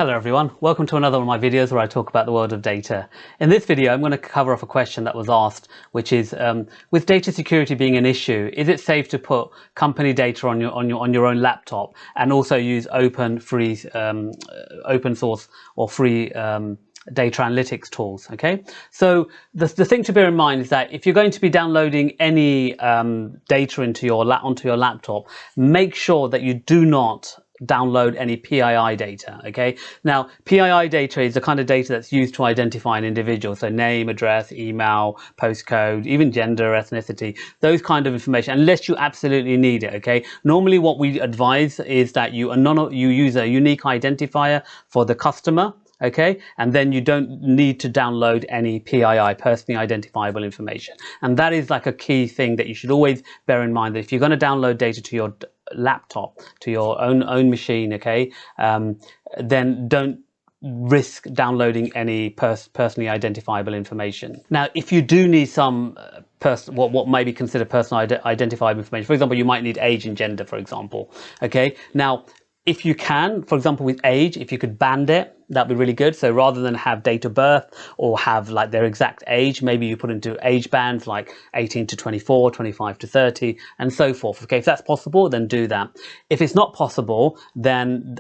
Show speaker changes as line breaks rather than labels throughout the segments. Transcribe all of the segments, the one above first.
Hello everyone, welcome to another one of my videos where I talk about the world of data. In this video I'm going to cover off a question that was asked, which is with data security being an issue, is it safe to put company data on your own laptop and also use open source or free data analytics tools? Okay, so the thing to bear in mind is that if you're going to be downloading any data onto your laptop, make sure that you do not download any PII data. Okay, now PII data is the kind of data that's used to identify an individual, so name, address, email, postcode, even gender, ethnicity, those kind of information, unless you absolutely need it. Okay, normally what we advise is that you use a unique identifier for the customer. Okay, and then you don't need to download any PII, personally identifiable information. And that is like a key thing that you should always bear in mind, that if you're going to download data to your laptop, to your own machine, okay, then don't risk downloading any personally identifiable information. Now, if you do need some what may be considered personal identifiable information, for example, you might need age and gender, for example. Okay, now if you can, for example, with age, if you could band it, that'd be really good. So rather than have date of birth or have like their exact age, maybe you put into age bands like 18 to 24, 25 to 30, and so forth. Okay, if that's possible, then do that. If it's not possible, then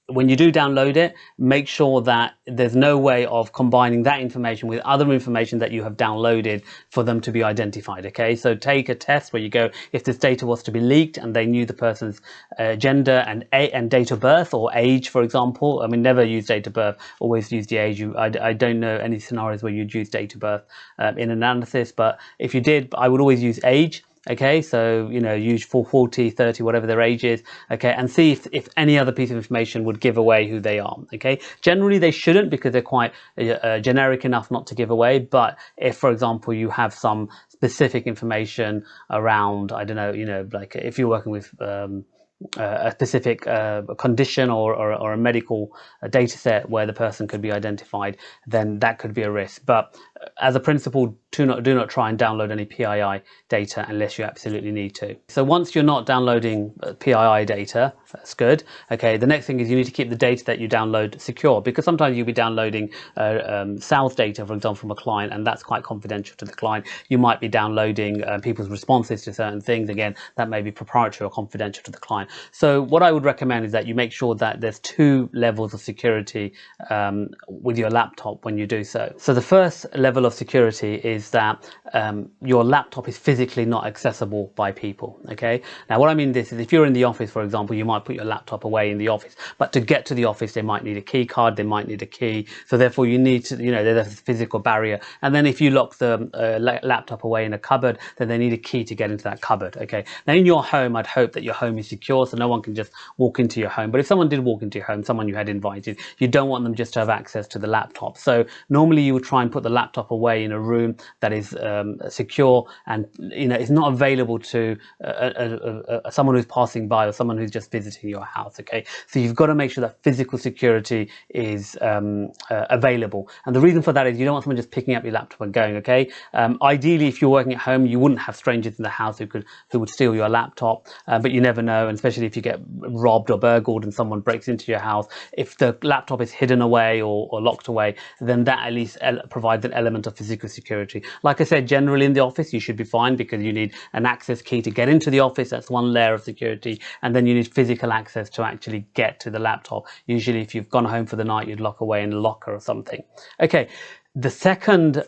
when you do download it, make sure that there's no way of combining that information with other information that you have downloaded for them to be identified. Okay, so take a test where you go, if this data was to be leaked and they knew the person's gender and date of birth or age, for example. I mean, never use date of birth, always use the age. I don't know any scenarios where you'd use date of birth in analysis, but if you did, I would always use age. Okay, so use 40, 30, whatever their age is. Okay, and see if any other piece of information would give away who they are. Okay, generally they shouldn't, because they're quite generic enough not to give away. But if, for example, you have some specific information around, I don't know, like if you're working with a specific condition or a medical data set where the person could be identified, then that could be a risk. But as a principle, do not try and download any PII data unless you absolutely need to. So once you're not downloading PII data, that's good. Okay, the next thing is you need to keep the data that you download secure, because sometimes you'll be downloading sales data, for example, from a client, and that's quite confidential to the client. You might be downloading people's responses to certain things. Again, that may be proprietary or confidential to the client. So what I would recommend is that you make sure that there's 2 levels of security with your laptop when you do so. So the first level of security is that your laptop is physically not accessible by people. Okay, now what I mean this is, if you're in the office, for example, you might put your laptop away in the office, but to get to the office they might need a key card, they might need a key, so therefore you need to, there's a physical barrier. And then if you lock the laptop away in a cupboard, then they need a key to get into that cupboard. Okay, now in your home, I'd hope that your home is secure, so no one can just walk into your home. But if someone did walk into your home, someone you had invited, you don't want them just to have access to the laptop. So normally you would try and put the laptop away in a room that is secure and is not available to someone who's passing by or someone who's just visiting your house. Okay, so you've got to make sure that physical security is available, and the reason for that is you don't want someone just picking up your laptop and going. Okay, ideally, if you're working at home, you wouldn't have strangers in the house who would steal your laptop, but you never know, and especially if you get robbed or burgled and someone breaks into your house. If the laptop is hidden away or locked away, then that at least provides an element of physical security. Like I said, generally in the office you should be fine, because you need an access key to get into the office. That's one layer of security, and then you need physical access to actually get to the laptop. Usually if you've gone home for the night, you'd lock away in a locker or something. Okay, the second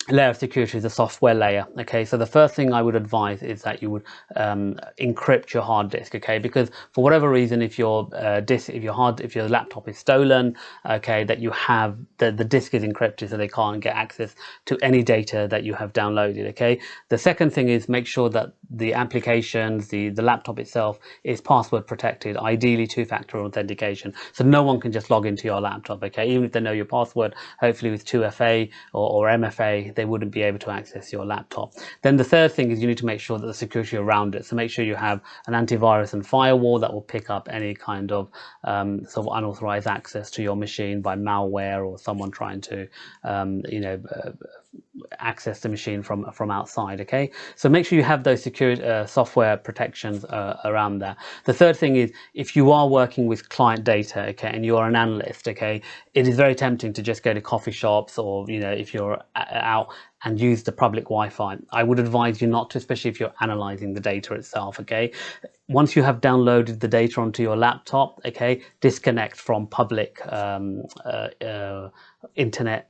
layer of security is the software layer. Okay, so the first thing I would advise is that you would encrypt your hard disk. Okay, because for whatever reason, if your if your laptop is stolen, okay, that you have the disk is encrypted, so they can't get access to any data that you have downloaded. Okay, the second thing is make sure that the applications, the laptop itself is password protected, ideally 2-factor authentication, so no one can just log into your laptop. Okay, even if they know your password, hopefully with 2FA or MFA, they wouldn't be able to access your laptop. Then the third thing is you need to make sure that the security around it, so make sure you have an antivirus and firewall that will pick up any kind of sort of unauthorized access to your machine by malware or someone trying to access the machine from outside. Okay, so make sure you have those secure software protections around that. The third thing is, if you are working with client data, okay, and you are an analyst, okay, it is very tempting to just go to coffee shops, or if you're out and use the public Wi-Fi. I would advise you not to, especially if you're analyzing the data itself. Okay, once you have downloaded the data onto your laptop, okay, disconnect from public internet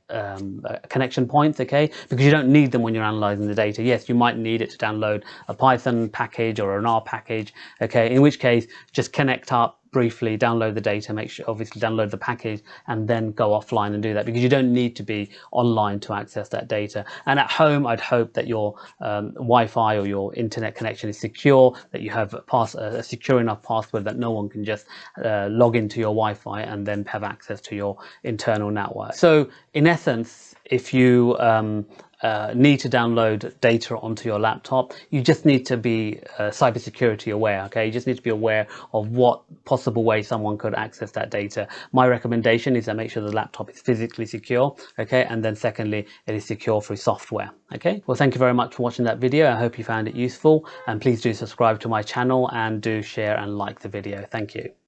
connection points, okay, because you don't need them when you're analyzing the data. Yes, you might need it to download a Python package or an R package, okay, in which case just connect up briefly, download the data, make sure obviously download the package, and then go offline and do that, because you don't need to be online to access that data. And at home, I'd hope that your Wi-Fi or your internet connection is secure, that you have a secure enough password that no one can just log into your Wi-Fi and then have access to your internal network. So in essence, if you need to download data onto your laptop, you just need to be cybersecurity aware. Okay, you just need to be aware of what possible way someone could access that data. My recommendation is to make sure the laptop is physically secure, okay, and then secondly, it is secure through software. Okay, well, thank you very much for watching that video. I hope you found it useful, and please do subscribe to my channel and do share and like the video. Thank you.